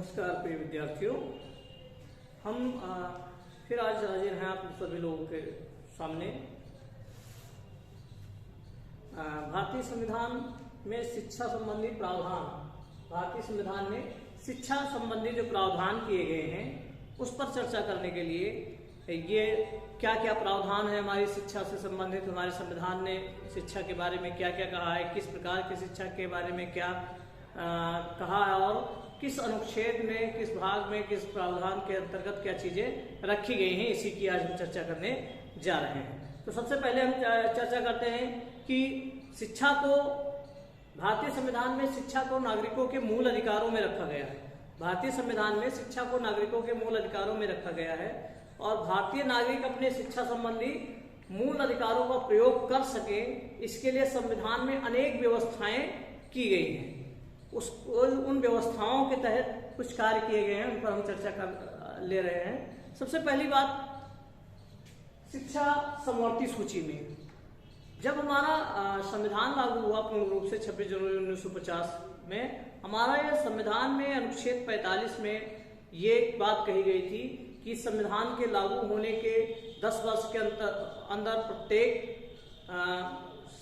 नमस्कार प्रिय विद्यार्थियों, हम फिर आज हाजिर हैं आप सभी लोगों के सामने। भारतीय संविधान में शिक्षा संबंधी प्रावधान, भारतीय संविधान में शिक्षा संबंधी जो प्रावधान किए गए हैं उस पर चर्चा करने के लिए ये क्या क्या प्रावधान है हमारी शिक्षा से संबंधित, हमारे संविधान ने शिक्षा के बारे में क्या क्या कहा है, किस प्रकार की शिक्षा के बारे में क्या कहा है और किस अनुच्छेद में, किस भाग में, किस प्रावधान के अंतर्गत क्या चीजें रखी गई हैं, इसी की आज हम चर्चा करने जा रहे हैं। तो सबसे पहले हम चर्चा करते हैं कि शिक्षा को, भारतीय संविधान में शिक्षा को नागरिकों के मूल अधिकारों में रखा गया है। भारतीय संविधान में शिक्षा को नागरिकों के मूल अधिकारों में रखा गया है और भारतीय नागरिक अपने शिक्षा संबंधी मूल अधिकारों का प्रयोग कर सके, इसके लिए संविधान में अनेक व्यवस्थाएं की गई हैं। उन व्यवस्थाओं के तहत कुछ कार्य किए गए हैं, उन पर हम चर्चा कर ले रहे हैं। सबसे पहली बात, शिक्षा समवर्ती सूची में जब हमारा संविधान लागू हुआ पूर्ण रूप से 26 जनवरी 1950 में, हमारा यह संविधान में अनुच्छेद 45 में ये बात कही गई थी कि संविधान के लागू होने के 10 वर्ष के अंदर प्रत्येक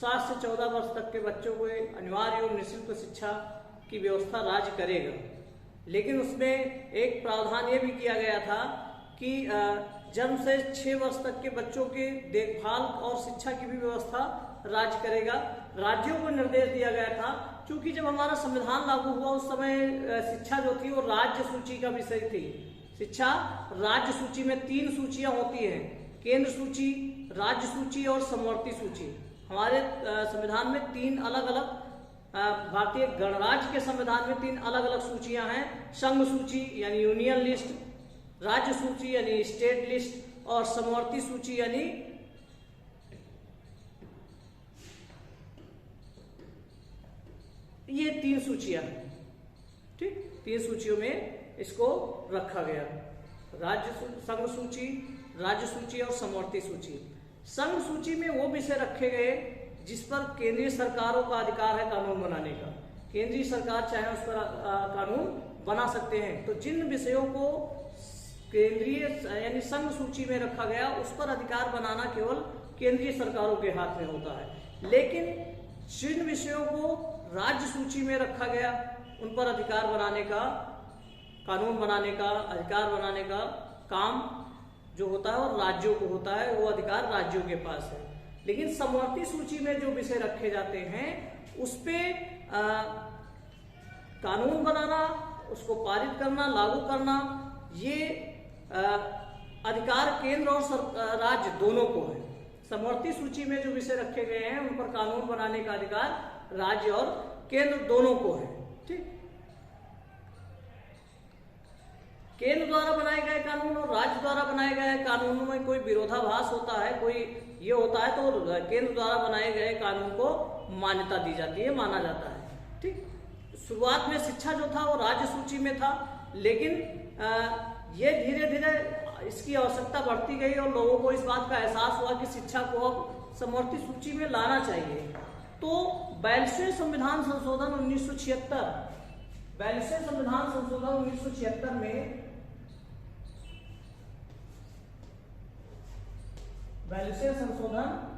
7 से 14 वर्ष तक के बच्चों को अनिवार्य और निःशुल्क शिक्षा की व्यवस्था राज्य करेगा। लेकिन उसमें एक प्रावधान ये भी किया गया था कि जन्म से 6 वर्ष तक के बच्चों के देखभाल और शिक्षा की भी व्यवस्था राज्य करेगा। राज्यों को निर्देश दिया गया था, क्योंकि जब हमारा संविधान लागू हुआ उस समय शिक्षा जो थी वो राज्य सूची का विषय थी। शिक्षा राज्य सूची में 3 सूचियां होती हैं, केंद्र सूची, राज्य सूची और समवर्ती सूची। हमारे संविधान में 3 अलग अलग, भारतीय गणराज्य के संविधान में 3 अलग अलग सूचियां हैं। संघ सूची यानी यूनियन लिस्ट, राज्य सूची यानी स्टेट लिस्ट और समवर्ती सूची यानी ये 3 सूचियां हैं। ठीक, 3 सूचियों में इसको रखा गया, संघ सूची, राज्य सूची और समवर्ती सूची। संघ सूची में वो विषय रखे गए जिस पर केंद्रीय सरकारों का अधिकार है कानून बनाने का। केंद्रीय सरकार चाहे उस पर कानून बना सकते हैं। तो जिन विषयों को केंद्रीय यानी संघ सूची में रखा गया उस पर अधिकार बनाना केवल केंद्रीय सरकारों के हाथ में होता है। लेकिन जिन विषयों को राज्य सूची में रखा गया उन पर अधिकार बनाने का, कानून बनाने का, अधिकार बनाने का काम जो होता है वो राज्यों को होता है, वो अधिकार राज्यों के पास है। लेकिन समवर्ती सूची में जो विषय रखे जाते हैं उस पे कानून बनाना, उसको पारित करना, लागू करना, ये अधिकार केंद्र और राज्य दोनों को है। समवर्ती सूची में जो विषय रखे गए हैं उन पर कानून बनाने का अधिकार राज्य और केंद्र दोनों को है। ठीक, केंद्र द्वारा बनाए गए कानून और राज्य द्वारा बनाए गए कानूनों में कोई विरोधाभास होता है, कोई ये होता है, तो केंद्र द्वारा बनाए गए कानून को मान्यता दी जाती है, माना जाता है। ठीक, शुरुआत में शिक्षा जो था वो राज्य सूची में था, लेकिन ये धीरे धीरे इसकी आवश्यकता बढ़ती गई और लोगों को इस बात का एहसास हुआ कि शिक्षा को अब समवर्ती सूची में लाना चाहिए। तो 42वें संविधान संशोधन 1976, 42वें संविधान संशोधन 1976 में 42वें संशोधन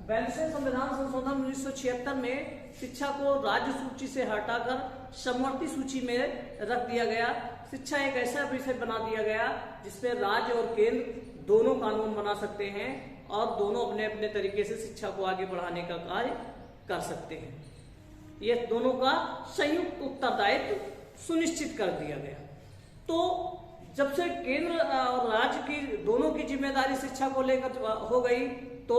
42वें संविधान संशोधन 1976 में शिक्षा को राज्य सूची से हटाकर समवर्ती सूची में रख दिया गया। शिक्षा एक ऐसा विषय बना दिया गया जिसमें राज्य और केंद्र दोनों कानून बना सकते हैं और दोनों अपने अपने तरीके से शिक्षा को आगे बढ़ाने का कार्य कर सकते हैं। ये दोनों का संयुक्त उत्तरदायित्व सुनिश्चित कर दिया गया। तो जब से केंद्र और राज्य की दोनों की जिम्मेदारी शिक्षा को लेकर हो गई, तो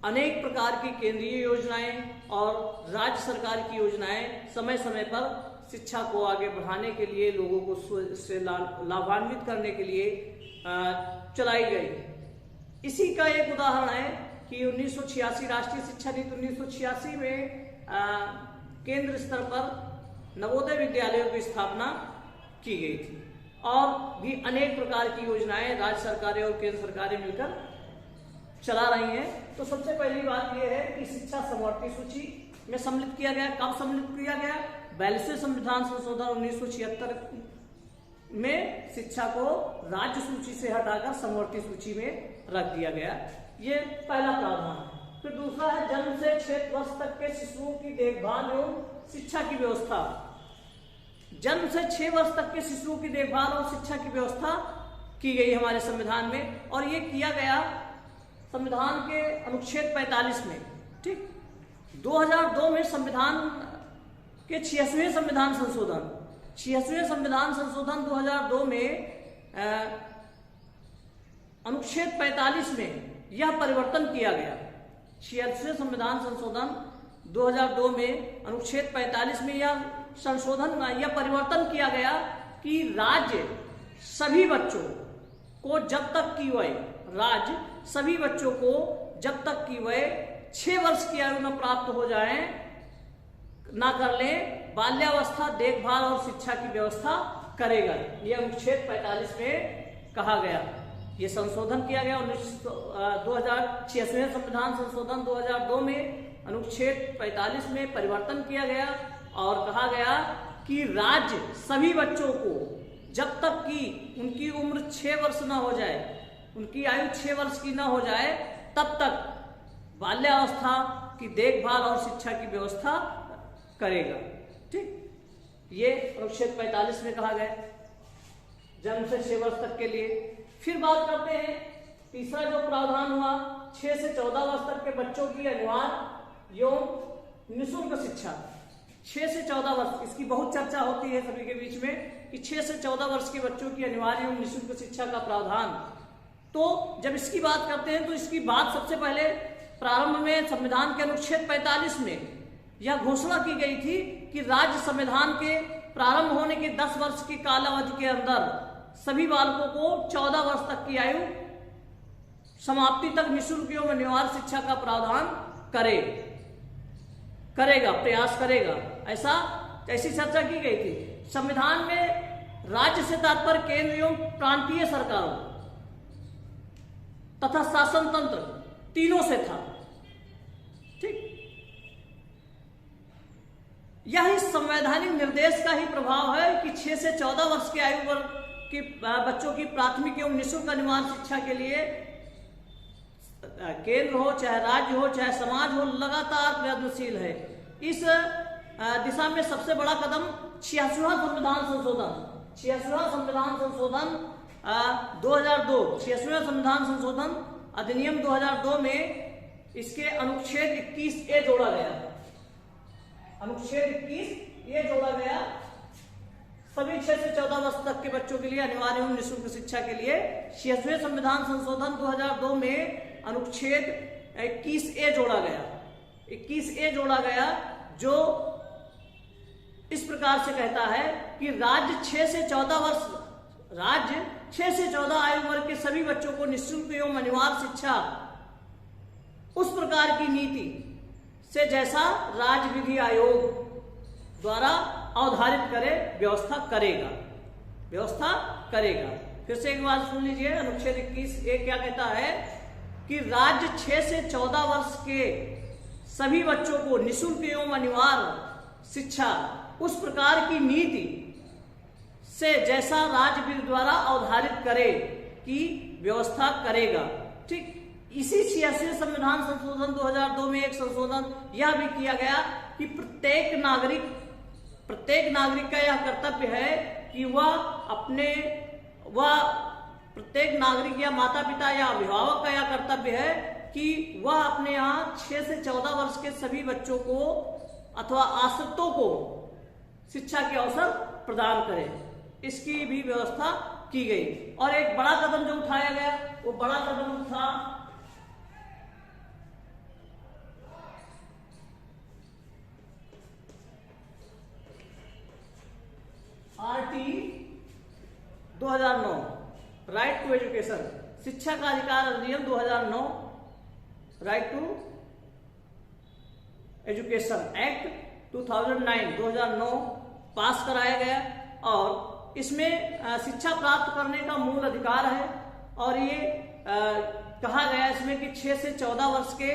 अनेक प्रकार की केंद्रीय योजनाएं और राज्य सरकार की योजनाएं समय समय पर शिक्षा को आगे बढ़ाने के लिए, लोगों को से लाभान्वित करने के लिए चलाई गई। इसी का एक उदाहरण है कि 1986 राष्ट्रीय शिक्षा नीति 1986 में केंद्र स्तर पर नवोदय विद्यालयों की स्थापना की गई थी और भी अनेक प्रकार की योजनाएं राज्य सरकारें और केंद्र सरकारें मिलकर चला रही हैं। तो सबसे पहली बात यह है कि शिक्षा समवर्ती सूची में सम्मिलित किया गया। कब सम्मिलित किया गया? 42वें संविधान संशोधन 1976 में शिक्षा को राज्य सूची से हटाकर समवर्ती सूची में रख दिया गया। ये पहला प्रावधान है। फिर दूसरा है जन्म से 6 वर्ष तक के शिशुओं की देखभाल एवं शिक्षा की व्यवस्था। जन्म से 6 वर्ष तक के शिशुओं की देखभाल और शिक्षा की व्यवस्था की गई हमारे संविधान में, और ये किया गया संविधान के अनुच्छेद 45 में। ठीक, 2002 में संविधान के 86वें संविधान संशोधन 2002 में अनुच्छेद 45 में यह परिवर्तन किया गया। 86वें संविधान संशोधन 2002 में अनुच्छेद 45 में यह परिवर्तन किया गया कि राज्य सभी बच्चों को जब तक की वह 6 वर्ष की आयु न प्राप्त हो जाए ना कर ले, बाल्यावस्था देखभाल और शिक्षा की व्यवस्था करेगा। यह अनुच्छेद 45 में कहा गया। यह संशोधन किया गया 86वें संविधान संशोधन 2002 में अनुच्छेद 45 में परिवर्तन किया गया और कहा गया कि राज्य सभी बच्चों को जब तक कि उनकी उम्र 6 वर्ष न हो जाए, उनकी आयु 6 वर्ष की न हो जाए, तब तक बाल्यावस्था की देखभाल और शिक्षा की व्यवस्था करेगा। ठीक, ये अनुच्छेद 45 में कहा गया जन्म से 6 वर्ष तक के लिए। फिर बात करते हैं तीसरा जो प्रावधान हुआ 6 से 14 वर्ष तक के बच्चों की अनिवार्य एवं निःशुल्क शिक्षा। 6 से 14 वर्ष, इसकी बहुत चर्चा होती है सभी के बीच में कि 6 से 14 वर्ष के बच्चों की अनिवार्य एवं निःशुल्क शिक्षा का प्रावधान। तो जब इसकी बात करते हैं तो इसकी बात सबसे पहले प्रारंभ में संविधान के अनुच्छेद 45 में यह घोषणा की गई थी कि राज्य संविधान के प्रारंभ होने के 10 वर्ष की कालावधि के अंदर सभी बालकों को 14 वर्ष तक की आयु समाप्ति तक निःशुल्क एवं अनिवार्य शिक्षा का प्रावधान करेगा, प्रयास करेगा। ऐसी चर्चा की गई थी। संविधान में राज्य से तात्पर्य केंद्र एवं प्रांतीय सरकारों तथा शासन तंत्र तीनों से था। ठीक, यह इस संवैधानिक निर्देश का ही प्रभाव है कि 6 से 14 वर्ष की आयु वर्ग के बच्चों की प्राथमिक एवं निःशुल्क अनिवार्य शिक्षा के लिए केंद्र हो चाहे राज्य हो चाहे समाज हो लगातार प्रयत्नशील है। इस दिशा में सबसे बड़ा कदम 86वां संविधान संशोधन 2002 86वां संविधान संशोधन अधिनियम 2002 में इसके अनुच्छेद 21A जोड़ा गया। अनुच्छेद 21 जोड़ा गया सभी 6 से 14 वर्ष तक के बच्चों के लिए अनिवार्य एवं निःशुल्क शिक्षा के लिए। 86वें संविधान संशोधन 2002 में अनुच्छेद 21A जोड़ा गया। 21A जोड़ा गया जो इस प्रकार से कहता है कि राज्य 6 से 14 आयु वर्ग के सभी बच्चों को निःशुल्क एवं अनिवार्य शिक्षा उस प्रकार की नीति से जैसा राज्य विधि आयोग द्वारा अवधारित करे व्यवस्था करेगा। फिर से एक बार सुन लीजिए, अनुच्छेद 21A क्या कहता है कि राज्य 6 से 14 वर्ष के सभी बच्चों को निःशुल्क एवं अनिवार्य शिक्षा उस प्रकार की नीति से जैसा राज्य विधि द्वारा अवधारित करे की व्यवस्था करेगा। ठीक, इसी 86वें संविधान संशोधन 2002 में एक संशोधन यह भी किया गया कि प्रत्येक नागरिक का यह कर्तव्य है कि प्रत्येक नागरिक या माता पिता या अभिभावक का यह कर्तव्य है कि वह अपने यहाँ 6 से 14 वर्ष के सभी बच्चों को अथवा आश्रितों को शिक्षा के अवसर प्रदान करे। इसकी भी व्यवस्था की गई। और एक बड़ा कदम जो उठाया गया वो बड़ा कदम था RT 2009 राइट टू एजुकेशन, शिक्षा का अधिकार अधिनियम 2009 राइट टू एजुकेशन एक्ट 2009 पास कराया गया। और इसमें शिक्षा प्राप्त करने का मूल अधिकार है। और ये कहा गया इसमें कि 6 से 14 वर्ष के,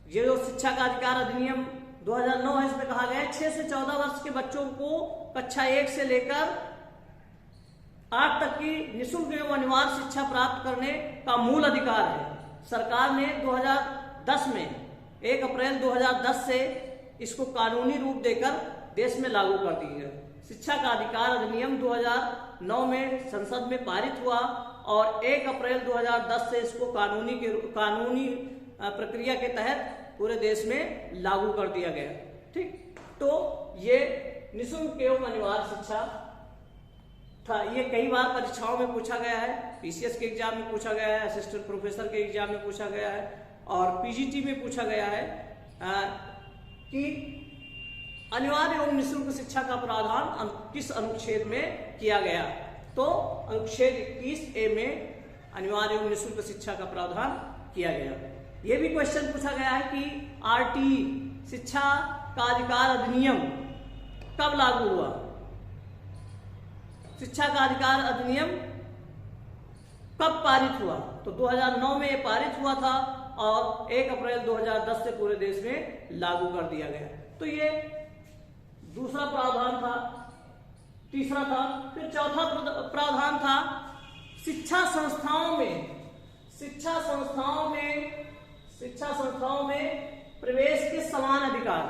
ये जो शिक्षा का अधिकार अधिनियम 2009 है, इसमें कहा गया है 6 से 14 वर्ष के बच्चों को कक्षा 1 से लेकर 8 तक की निःशुल्क एवं अनिवार्य शिक्षा प्राप्त करने का मूल अधिकार है। सरकार ने 2010 में 1 अप्रैल 2010 से इसको कानूनी रूप देकर देश में लागू कर दी है। शिक्षा का अधिकार अधिनियम 2009 में संसद में पारित हुआ और 1 अप्रैल 2010 से इसको कानूनी प्रक्रिया के तहत पूरे देश में लागू कर दिया गया। ठीक, तो ये निःशुल्क एवं अनिवार्य शिक्षा था। ये कई बार परीक्षाओं में पूछा गया है, पीसीएस के एग्जाम में पूछा गया है, असिस्टेंट प्रोफेसर के एग्जाम में पूछा गया है और पीजीटी में पूछा गया है कि अनिवार्य एवं निःशुल्क शिक्षा का प्रावधान किस अनुच्छेद में किया गया। तो अनुच्छेद 21A में अनिवार्य एवं निःशुल्क शिक्षा का प्रावधान किया गया। यह भी क्वेश्चन पूछा गया है कि आरटीई शिक्षा का अधिकार अधिनियम कब लागू हुआ। शिक्षा का अधिकार अधिनियम कब पारित हुआ? तो 2009 में ये पारित हुआ था और 1 अप्रैल 2010 से पूरे देश में लागू कर दिया गया। तो ये दूसरा प्रावधान था, तीसरा था। फिर चौथा प्रावधान था शिक्षा संस्थाओं में प्रवेश के समान अधिकार।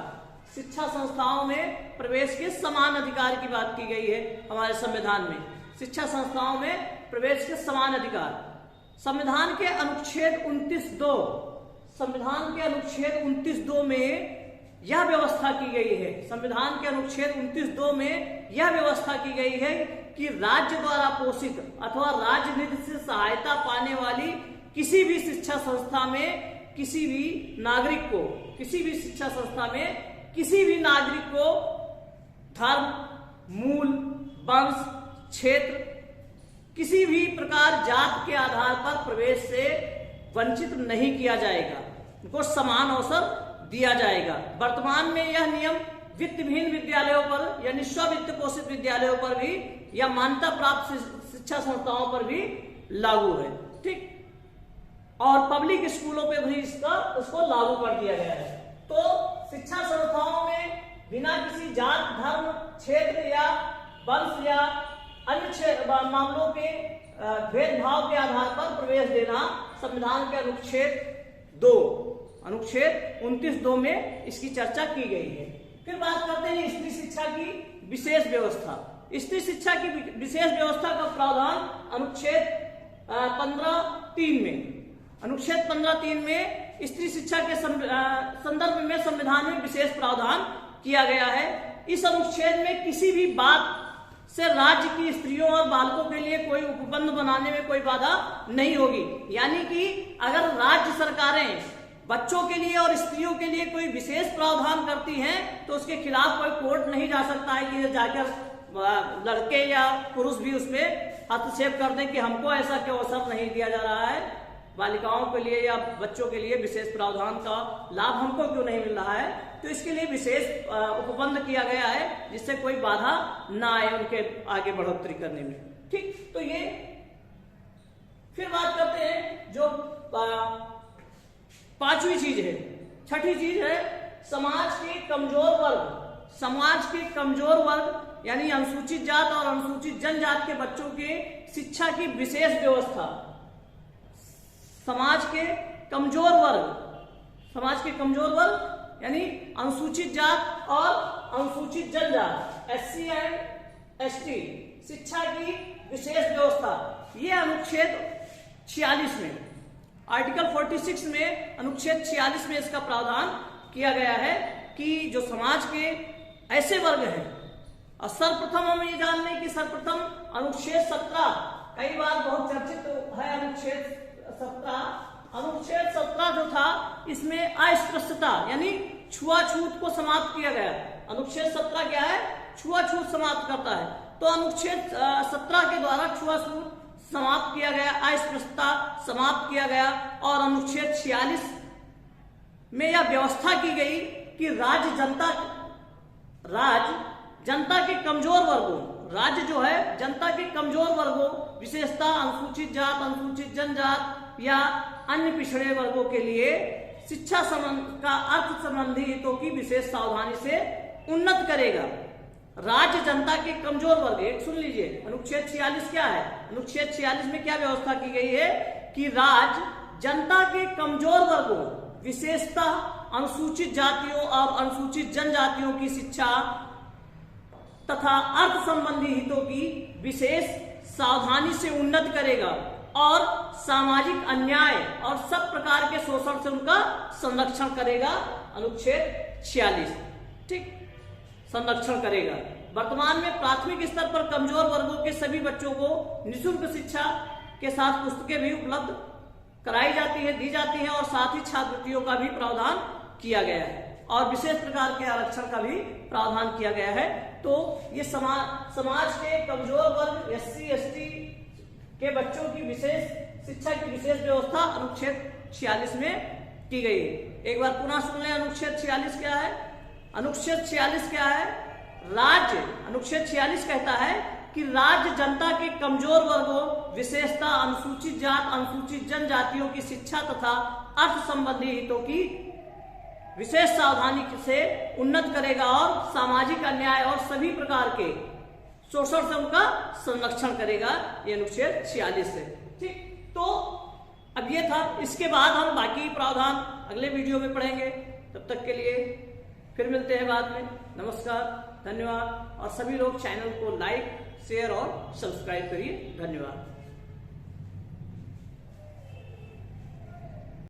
शिक्षा संस्थाओं में प्रवेश के समान अधिकार की बात की गई है हमारे संविधान में। शिक्षा संस्थाओं में प्रवेश के समान अधिकार संविधान के अनुच्छेद 29(2) में यह व्यवस्था की गई है। संविधान के अनुच्छेद 29(2) में यह व्यवस्था की गई है कि राज्य द्वारा पोषित अथवा राज्य निधि से सहायता पाने वाली किसी भी शिक्षा संस्था में किसी भी नागरिक को धर्म, मूल, वंश, क्षेत्र, किसी भी प्रकार जात के आधार पर प्रवेश से वंचित नहीं किया जाएगा, उनको समान अवसर दिया जाएगा। वर्तमान में यह नियम वित्त विहीन विद्यालयों पर यानी स्व-वित्त पोषित विद्यालयों पर भी या मान्यता प्राप्त शिक्षा संस्थाओं पर भी लागू है। ठीक, और पब्लिक स्कूलों पे भी उसको लागू कर दिया गया है। तो शिक्षा संस्थाओं में बिना किसी जात, धर्म, क्षेत्र या वंश या अन्य मामलों के भेदभाव के आधार पर प्रवेश देना संविधान के अनुच्छेद 29(2) में इसकी चर्चा की गई है। फिर बात करते हैं स्त्री शिक्षा की विशेष व्यवस्था। स्त्री शिक्षा की विशेष व्यवस्था का प्रावधान अनुच्छेद 15(3) में। अनुच्छेद 15(3) में स्त्री शिक्षा के संदर्भ में संविधान में विशेष प्रावधान किया गया है। इस अनुच्छेद में किसी भी बात से राज्य की स्त्रियों और बालकों के लिए कोई उपबंध बनाने में कोई बाधा नहीं होगी। यानी कि अगर राज्य सरकारें बच्चों के लिए और स्त्रियों के लिए कोई विशेष प्रावधान करती हैं तो उसके खिलाफ कोई कोर्ट नहीं जा सकता है कि जाकर लड़के या पुरुष भी उसमें हस्तक्षेप कर दें कि हमको ऐसा क्यों अवसर नहीं दिया जा रहा है, बालिकाओं के लिए या बच्चों के लिए विशेष प्रावधान का लाभ हमको क्यों नहीं मिल रहा है। तो इसके लिए विशेष उपबंध किया गया है जिससे कोई बाधा ना आए उनके आगे बढ़ोतरी करने में। ठीक, तो ये फिर बात करते हैं जो पांचवी चीज है। छठी चीज है समाज के कमजोर वर्ग यानी अनुसूचित जात और अनुसूचित जनजाति के बच्चों के शिक्षा की विशेष व्यवस्था। समाज के कमजोर वर्ग यानी अनुसूचित जात और अनुसूचित जनजाति SC एंड ST शिक्षा की विशेष व्यवस्था। ये अनुच्छेद 46 में, आर्टिकल 46 में अनुच्छेद 46 में इसका प्रावधान किया गया है कि जो समाज के ऐसे वर्ग हैं। और सर्वप्रथम हम ये जान लें कि सर्वप्रथम अनुच्छेद 17 कई बार बहुत चर्चित है। अनुच्छेद 17 जो था इसमें अस्पृश्यता यानी छुआछूत को समाप्त किया गया। अनुच्छेद 17 क्या है? छुआछूत समाप्त करता है। तो अनुच्छेद 17 के द्वारा छुआछूत समाप्त किया गया, अस्पृश्यता समाप्त किया गया। और अनुच्छेद 46 में यह व्यवस्था की गई कि राज्य जनता के कमजोर वर्गों, राज्य जो है जनता के कमजोर वर्गों, विशेषता अनुसूचित जात, अनुसूचित जनजात या अन्य पिछड़े वर्गों के लिए शिक्षा का अर्थ संबंधी हितों की विशेष सावधानी से उन्नत करेगा। राज्य जनता के कमजोर वर्ग, एक सुन लीजिए, अनुच्छेद 46 क्या है? अनुच्छेद 46 में क्या व्यवस्था की गई है कि राज्य जनता के कमजोर वर्गों, विशेषता अनुसूचित जातियों और अनुसूचित जनजातियों की शिक्षा तथा अर्थ संबंधी हितों की विशेष सावधानी से उन्नत करेगा और सामाजिक अन्याय और सब प्रकार के शोषण से उनका संरक्षण करेगा। अनुच्छेद 46, ठीक, संरक्षण करेगा। वर्तमान में प्राथमिक स्तर पर कमजोर वर्गों के सभी बच्चों को निःशुल्क शिक्षा के साथ पुस्तकें भी उपलब्ध कराई जाती है, दी जाती है और साथ ही छात्रवृत्तियों का भी प्रावधान किया गया है और विशेष प्रकार के आरक्षण का भी प्रावधान किया गया है। तो ये समाज के कमजोर वर्ग SC ST के बच्चों की विशेष शिक्षा की विशेष व्यवस्था अनुच्छेद 46 में की गई है। एक बार पुनः सुन लें, अनुच्छेद 46 क्या है? अनुच्छेद 46 क्या है? राज्य, अनुच्छेद 46 कहता है कि राज्य जनता के कमजोर वर्गों, विशेषता अनुसूचित जात, अनुसूचित जनजातियों की शिक्षा तथा अर्थ संबंधी हितों की विशेष सावधानी से उन्नत करेगा और सामाजिक अन्याय और सभी प्रकार के शोषण से उनका संरक्षण करेगा। ये अनुच्छेद 46 है, ठीक। तो अब ये था, इसके बाद हम बाकी प्रावधान अगले वीडियो में पढ़ेंगे। तब तक के लिए फिर मिलते हैं बाद में। नमस्कार, धन्यवाद। और सभी लोग चैनल को लाइक, शेयर और सब्सक्राइब करिए। धन्यवाद।